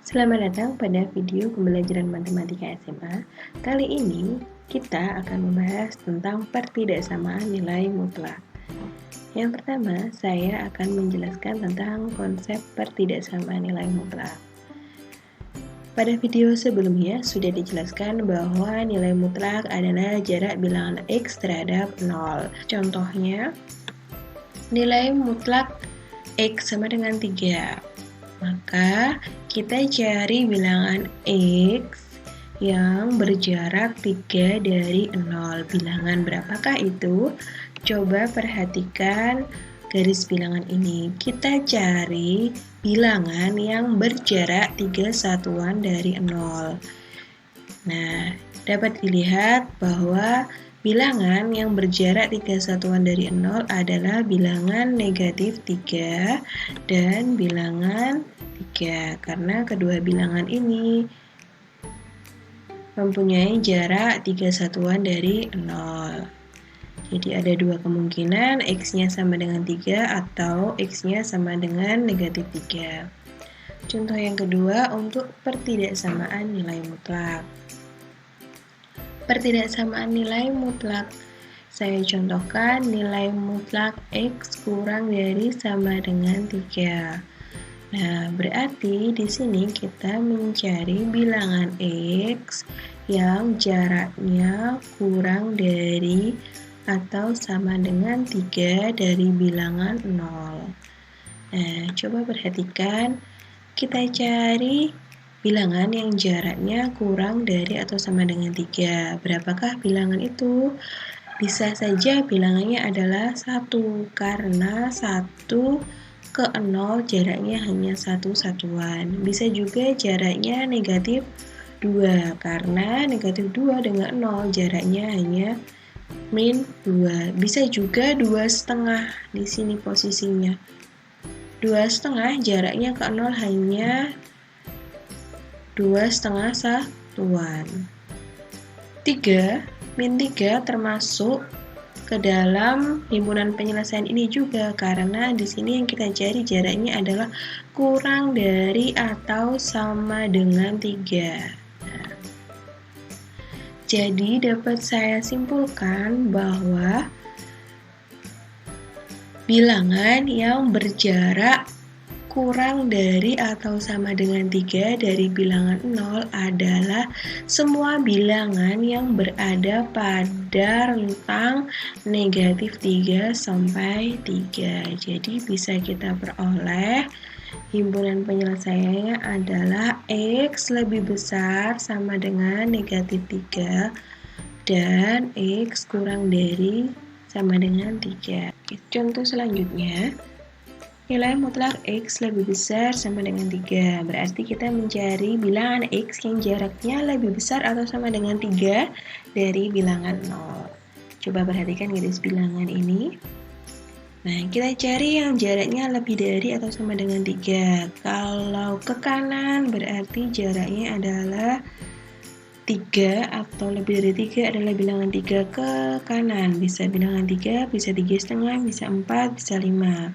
Selamat datang pada video pembelajaran matematika SMA. Kali ini kita akan membahas tentang pertidaksamaan nilai mutlak. Yang pertama, saya akan menjelaskan tentang konsep pertidaksamaan nilai mutlak. Pada video sebelumnya sudah dijelaskan bahwa nilai mutlak adalah jarak bilangan X terhadap 0. Contohnya, nilai mutlak X sama dengan 3. Maka kita cari bilangan X yang berjarak 3 dari 0. Bilangan berapakah itu? Coba perhatikan garis bilangan ini. Kita cari bilangan yang berjarak 3 satuan dari 0. Nah, dapat dilihat bahwa bilangan yang berjarak 3 satuan dari 0 adalah bilangan negatif 3 dan bilangan 3, karena kedua bilangan ini mempunyai jarak 3 satuan dari 0. Jadi ada dua kemungkinan, X-nya sama dengan 3 atau X-nya sama dengan negatif 3. Contoh yang kedua untuk pertidaksamaan nilai mutlak. Pertidaksamaan nilai mutlak. Saya contohkan nilai mutlak X kurang dari sama dengan 3. Nah, berarti di sini kita mencari bilangan X yang jaraknya kurang dari atau sama dengan 3 dari bilangan 0. Nah, coba perhatikan, kita cari bilangan yang jaraknya kurang dari atau sama dengan 3. Berapakah bilangan itu? Bisa saja bilangannya adalah 1, karena 1 ke 0 jaraknya hanya 1 satuan. Bisa juga jaraknya negatif 2, karena negatif 2 dengan 0 jaraknya hanya min 2. Bisa juga 2,5 di sini posisinya. 2,5 jaraknya ke 0 hanya 2,5 satuan. 3, min 3 termasuk ke dalam himpunan penyelesaian ini juga, karena di sini yang kita cari jaraknya adalah kurang dari atau sama dengan 3. Nah, jadi dapat saya simpulkan bahwa bilangan yang berjarak kurang dari atau sama dengan 3 dari bilangan 0 adalah semua bilangan yang berada pada rentang negatif 3 sampai 3. Jadi bisa kita peroleh himpunan penyelesaiannya adalah X lebih besar sama dengan negatif 3 dan X kurang dari sama dengan 3. Contoh selanjutnya, nilai mutlak X lebih besar sama dengan 3. Berarti kita mencari bilangan X yang jaraknya lebih besar atau sama dengan 3 dari bilangan 0. Coba perhatikan garis bilangan ini. Nah, kita cari yang jaraknya lebih dari atau sama dengan 3. Kalau ke kanan berarti jaraknya adalah 3 atau lebih dari 3 adalah bilangan 3 ke kanan. Bisa bilangan 3, bisa 3,5, bisa 4, bisa 5.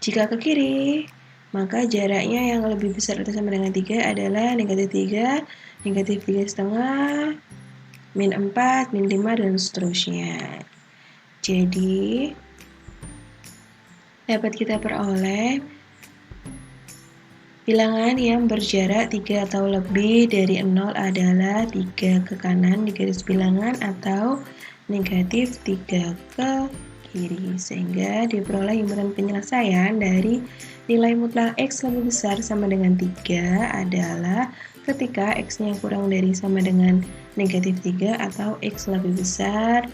Jika ke kiri, maka jaraknya yang lebih besar atau sama dengan 3 adalah negatif 3, negatif 3,5, min 4, min 5, dan seterusnya. Jadi, dapat kita peroleh bilangan yang berjarak 3 atau lebih dari 0 adalah 3 ke kanan di garis bilangan atau negatif 3 ke kiri, sehingga diperoleh himpunan penyelesaian dari nilai mutlak X lebih besar sama dengan 3 adalah ketika X-nya kurang dari sama dengan negatif 3 atau X lebih besar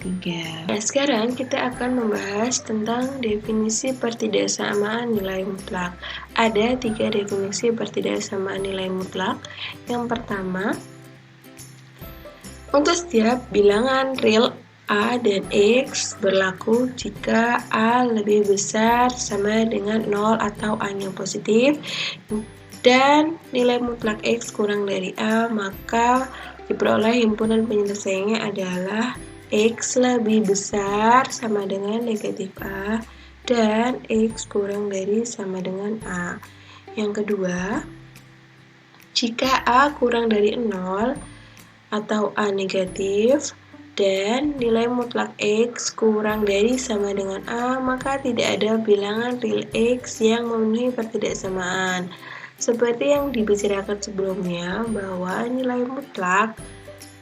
3. Nah, sekarang kita akan membahas tentang definisi pertidaksamaan nilai mutlak. Ada 3 definisi pertidaksamaan nilai mutlak. Yang pertama, untuk setiap bilangan real A dan X berlaku jika A lebih besar sama dengan 0 atau A-nya positif dan nilai mutlak X kurang dari A, maka diperoleh himpunan penyelesaiannya adalah X lebih besar sama dengan negatif A dan X kurang dari sama dengan A. Yang kedua, Jika A kurang dari 0 atau A negatif dan nilai mutlak X kurang dari sama dengan A, maka tidak ada bilangan real X yang memenuhi pertidaksamaan. Seperti yang dibicarakan sebelumnya, bahwa nilai mutlak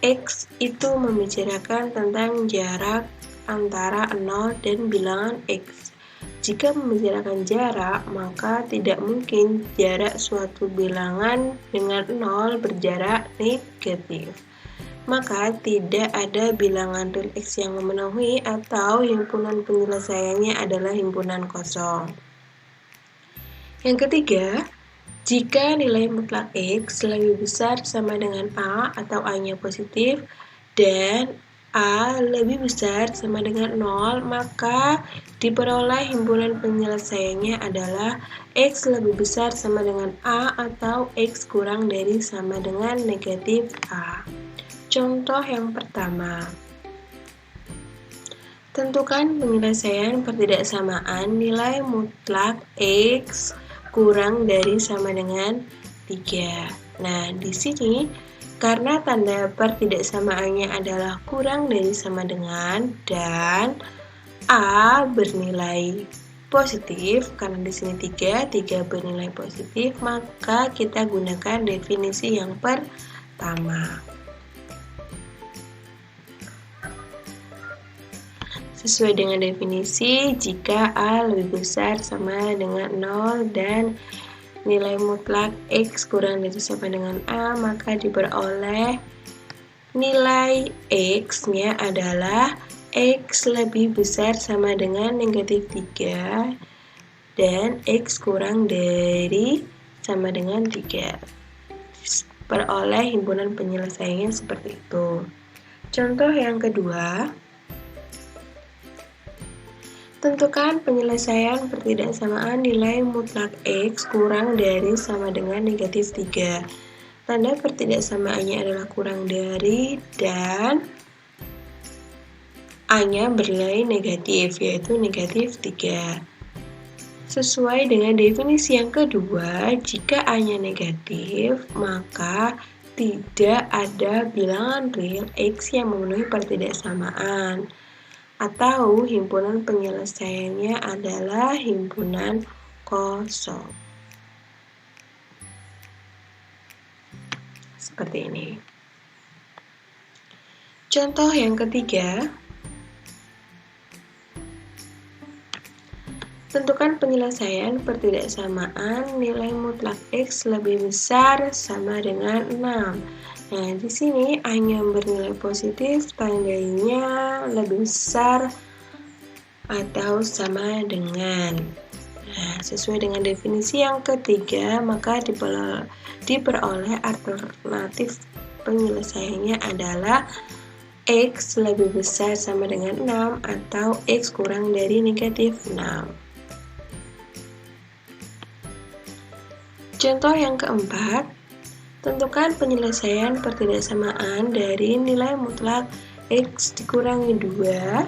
X itu membicarakan tentang jarak antara 0 dan bilangan X. Jika membicarakan jarak, maka tidak mungkin jarak suatu bilangan dengan 0 berjarak negatif. Maka tidak ada bilangan real X yang memenuhi atau himpunan penyelesaiannya adalah himpunan kosong. Yang ketiga, jika nilai mutlak X lebih besar sama dengan A atau A-nya positif dan A lebih besar sama dengan 0, maka diperoleh himpunan penyelesaiannya adalah X lebih besar sama dengan A atau X kurang dari sama dengan negatif A. Contoh yang pertama. Tentukan penyelesaian pertidaksamaan nilai mutlak X kurang dari sama dengan 3. Nah, di sini karena tanda pertidaksamaannya adalah kurang dari sama dengan dan A bernilai positif, karena di sini 3 bernilai positif, maka kita gunakan definisi yang pertama. Sesuai dengan definisi, jika A lebih besar sama dengan 0 dan nilai mutlak X kurang dari sama dengan A, maka diperoleh nilai X-nya adalah X lebih besar sama dengan negatif 3 dan X kurang dari sama dengan 3. Peroleh himpunan penyelesaiannya seperti itu. Contoh yang kedua. Tentukan penyelesaian pertidaksamaan nilai mutlak X kurang dari sama dengan negatif 3. Tanda pertidaksamaannya adalah kurang dari dan A-nya bernilai negatif, yaitu negatif 3. Sesuai dengan definisi yang kedua, jika A-nya negatif, maka tidak ada bilangan real X yang memenuhi pertidaksamaan. Atau himpunan penyelesaiannya adalah himpunan kosong. Seperti ini. Contoh yang ketiga. Tentukan penyelesaian pertidaksamaan nilai mutlak X lebih besar sama dengan 6. Nah, di sini A-nya bernilai positif, tandanya lebih besar atau sama dengan. Nah, sesuai dengan definisi yang ketiga, maka diperoleh alternatif penyelesaiannya adalah X lebih besar sama dengan 6 atau X kurang dari negatif 6. Contoh yang keempat. Tentukan penyelesaian pertidaksamaan dari nilai mutlak X dikurangi 2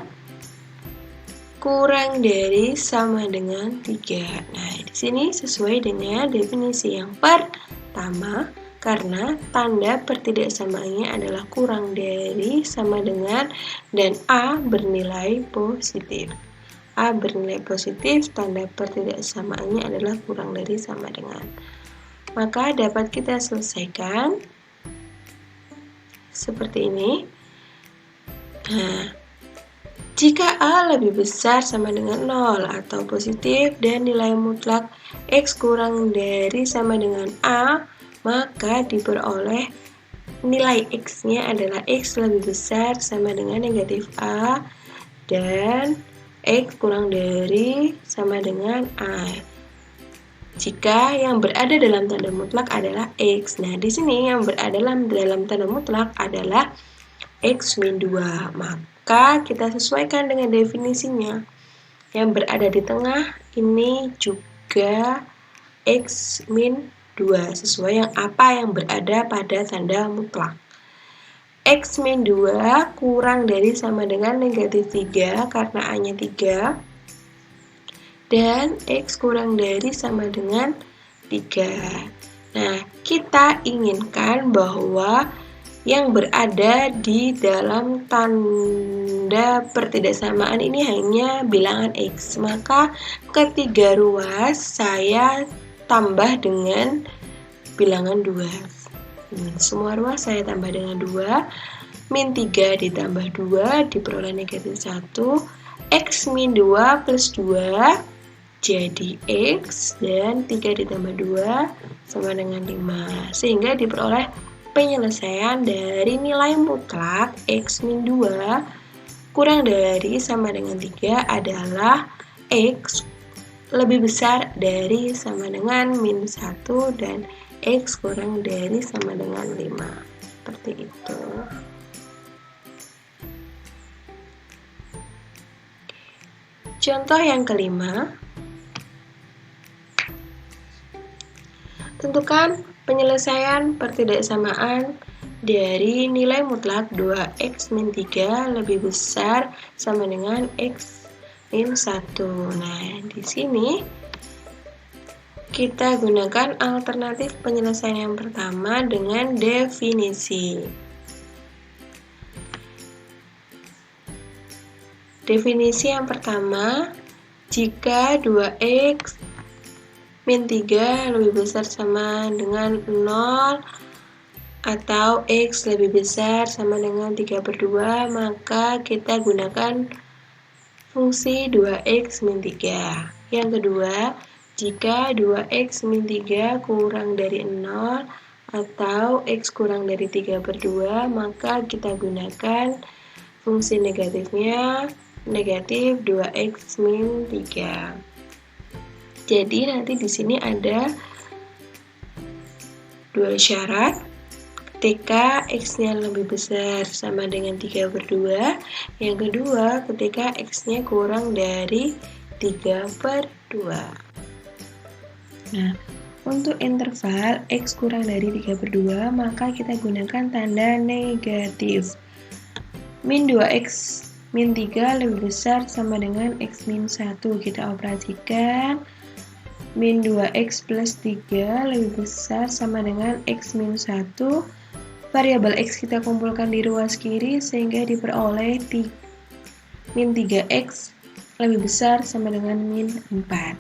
kurang dari sama dengan 3. Nah, di sini sesuai dengan definisi yang pertama, karena tanda pertidaksamaannya adalah kurang dari sama dengan dan A bernilai positif. A bernilai positif, tanda pertidaksamaannya adalah kurang dari sama dengan. Maka dapat kita selesaikan seperti ini. Nah, jika A lebih besar sama dengan 0 atau positif dan nilai mutlak X kurang dari sama dengan A, maka diperoleh nilai X-nya adalah X lebih besar sama dengan negatif A dan X kurang dari sama dengan A. Jika yang berada dalam tanda mutlak adalah X. Nah, di sini yang berada dalam tanda mutlak adalah X min 2. Maka kita sesuaikan dengan definisinya. Yang berada di tengah ini juga X min 2. Sesuai yang apa yang berada pada tanda mutlak. X min 2 kurang dari sama dengan negatif 3 karena A-nya 3. Dan X kurang dari sama dengan 3. Nah, kita inginkan bahwa yang berada di dalam tanda pertidaksamaan ini hanya bilangan X. Maka ketiga ruas saya tambah dengan bilangan 2. Semua ruas saya tambah dengan 2. Min 3 ditambah 2 diperoleh negatif 1. X min 2 plus 2 jadi X, dan 3 ditambah 2 sama dengan 5. Sehingga diperoleh penyelesaian dari nilai mutlak X min 2 kurang dari sama dengan 3 adalah X lebih besar dari sama dengan min 1 dan X kurang dari sama dengan 5. Seperti itu. Contoh yang kelima. Tentukan penyelesaian pertidaksamaan dari nilai mutlak 2x min 3 lebih besar sama dengan x min 1. Nah, di sini kita gunakan alternatif penyelesaian yang pertama dengan definisi. Definisi yang pertama, jika 2x min 3 lebih besar sama dengan 0 atau X lebih besar sama dengan 3/2, maka kita gunakan fungsi 2x min 3. Yang kedua, jika 2x min 3 kurang dari 0 atau X kurang dari 3/2, maka kita gunakan fungsi negatifnya negatif 2x min 3. Jadi nanti di sini ada dua syarat. Ketika X-nya lebih besar sama dengan 3/2. Yang kedua, ketika X-nya kurang dari 3/2. Nah, untuk interval X kurang dari 3/2, maka kita gunakan tanda negatif. Min 2x min 3 lebih besar sama dengan X min 1. Kita operasikan. Min 2x plus 3 lebih besar sama dengan X min 1. Variabel X kita kumpulkan di ruas kiri sehingga diperoleh min 3x lebih besar sama dengan min 4.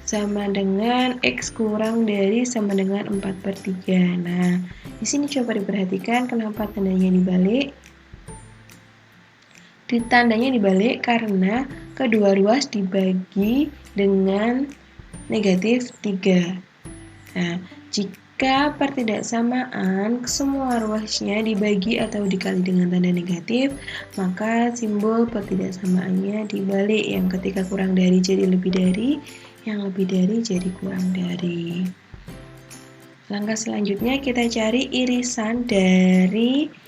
Sama dengan X kurang dari sama dengan 4/3. Nah, di sini coba diperhatikan kenapa tandanya dibalik. Tandanya dibalik karena kedua ruas dibagi dengan negatif 3. Nah, jika pertidaksamaan semua ruasnya dibagi atau dikali dengan tanda negatif, maka simbol pertidaksamaannya dibalik. Yang ketika kurang dari jadi lebih dari, yang lebih dari jadi kurang dari. Langkah selanjutnya kita cari irisan dari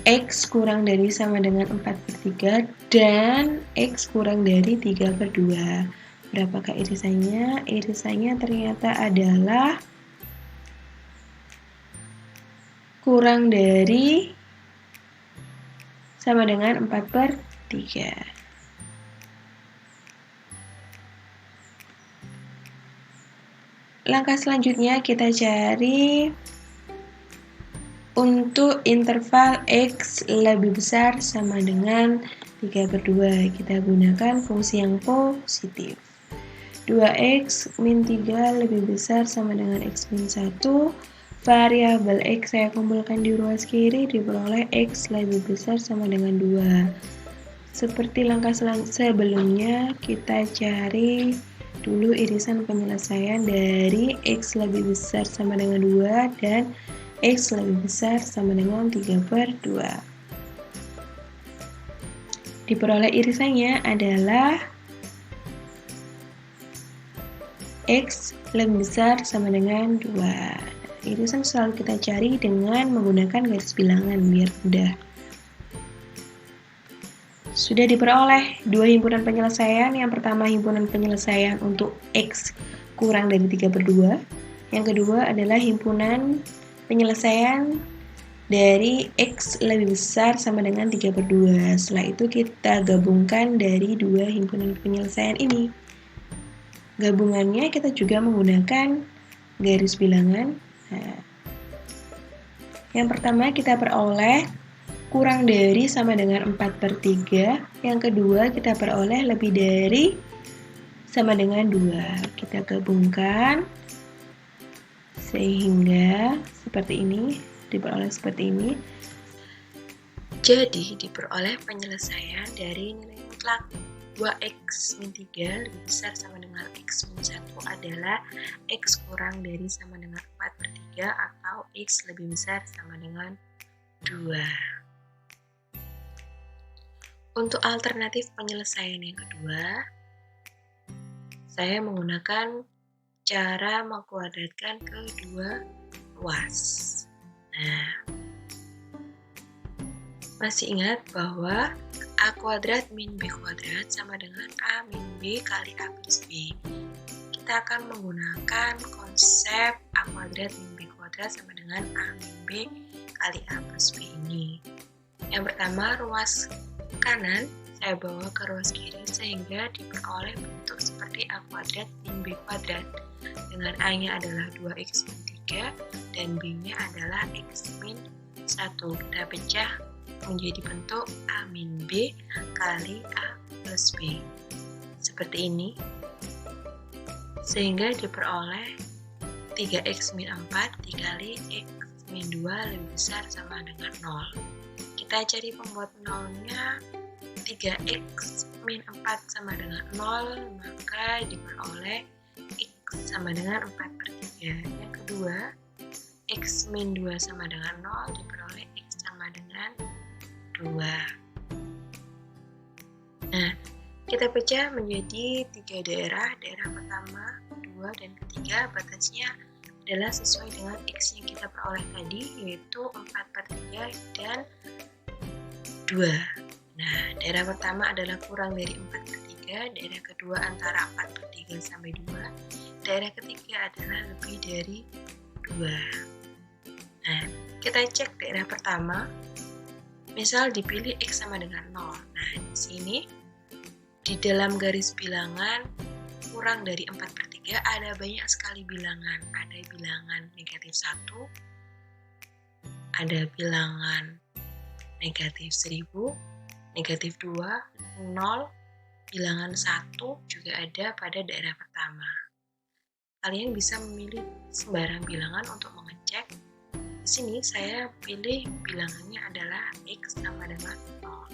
X kurang dari sama dengan 4/3 dan X kurang dari 3/2. Berapakah irisannya? Irisannya ternyata adalah kurang dari sama dengan 4/3. Langkah selanjutnya kita cari untuk interval X lebih besar sama dengan 3/2, kita gunakan fungsi yang positif. 2x min 3 lebih besar sama dengan X min 1. Variabel X saya kumpulkan di ruas kiri, diperoleh X lebih besar sama dengan 2. Seperti langkah sebelumnya, kita cari dulu irisan penyelesaian dari X lebih besar sama dengan 2 dan X lebih besar sama dengan 3/2. Diperoleh irisannya adalah X lebih besar sama dengan 2. Irisan selalu kita cari dengan menggunakan garis bilangan biar mudah. Sudah diperoleh dua himpunan penyelesaian. Yang pertama himpunan penyelesaian untuk X kurang dari 3/2. Yang kedua adalah himpunan penyelesaian dari X lebih besar sama dengan 3/2. Setelah itu kita gabungkan dari dua himpunan penyelesaian ini. Gabungannya kita juga menggunakan garis bilangan. Nah, yang pertama kita peroleh kurang dari sama dengan 4/3. Yang kedua kita peroleh lebih dari sama dengan 2. Kita gabungkan sehingga seperti ini, diperoleh seperti ini. Jadi diperoleh penyelesaian dari nilai mutlak 2x min 3 lebih besar sama dengan x min 1 adalah x kurang dari sama dengan 4/3 atau x lebih besar sama dengan 2. Untuk alternatif penyelesaian yang kedua, saya menggunakan cara mengkuadratkan kedua ruas. Nah, masih ingat bahwa A kuadrat min B kuadrat sama dengan A min B kali A plus B. Kita akan menggunakan konsep A kuadrat min B kuadrat sama dengan A min B kali A plus B ini. Yang pertama, ruas kanan saya bawa ke ruas kiri sehingga diperoleh bentuk seperti A kuadrat min B kuadrat. Dengan A-nya adalah 2x min 3 dan B-nya adalah x min 1. Kita pecah menjadi bentuk A min B kali A plus B. Seperti ini. Sehingga diperoleh 3x min 4 dikali x min 2 lebih besar sama dengan 0. Kita cari pembuat nolnya. 3x min 4 sama dengan 0, maka diperoleh x sama dengan 4/3. Yang kedua, x min 2 sama dengan 0, diperoleh x sama dengan 2. Nah, kita pecah menjadi 3 daerah. Daerah pertama, kedua, dan ketiga batasnya adalah sesuai dengan x yang kita peroleh tadi, yaitu 4/3 dan 2. Nah, daerah pertama adalah kurang dari 4/3, daerah kedua antara 4/3 sampai 2, daerah ketiga adalah lebih dari 2. Nah, kita cek daerah pertama. Misal dipilih x sama dengan 0. Nah, di sini di dalam garis bilangan kurang dari 4/3 ada banyak sekali bilangan. Ada bilangan negatif 1, ada bilangan negatif 1000, negatif 2, 0, bilangan 1 juga ada pada daerah pertama. Kalian bisa memilih sembarang bilangan untuk mengecek. Di sini saya pilih bilangannya adalah x sama dengan 0.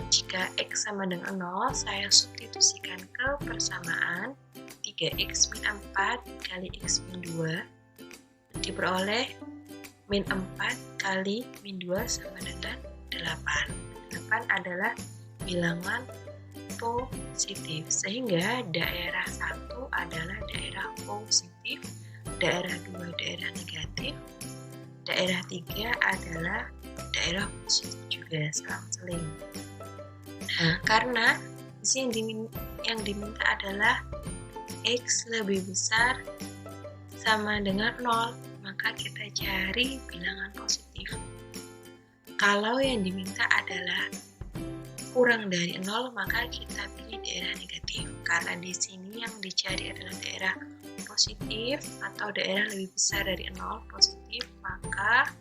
Jika x sama dengan 0, saya substitusikan ke persamaan 3x min 4 kali x min 2 diperoleh min 4 kali min 2 sama dengan 8. 8 adalah bilangan positif, sehingga daerah 1 adalah daerah positif, daerah 2 daerah negatif, daerah 3 adalah daerah positif juga, selang-seling. Nah, karena di sini yang diminta adalah x lebih besar sama dengan 0, maka kita cari bilangan positif. Kalau yang diminta adalah kurang dari 0, maka kita pilih daerah negatif. Karena di sini yang dicari adalah daerah positif atau daerah lebih besar dari 0 positif, maka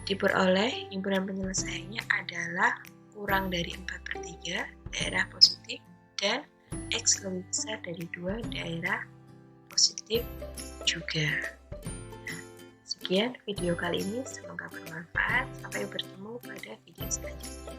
diperoleh himpunan penyelesaiannya adalah kurang dari 4/3 daerah positif dan x lebih besar dari 2 daerah positif juga. Nah, sekian video kali ini, semoga bermanfaat. Sampai bertemu pada video selanjutnya.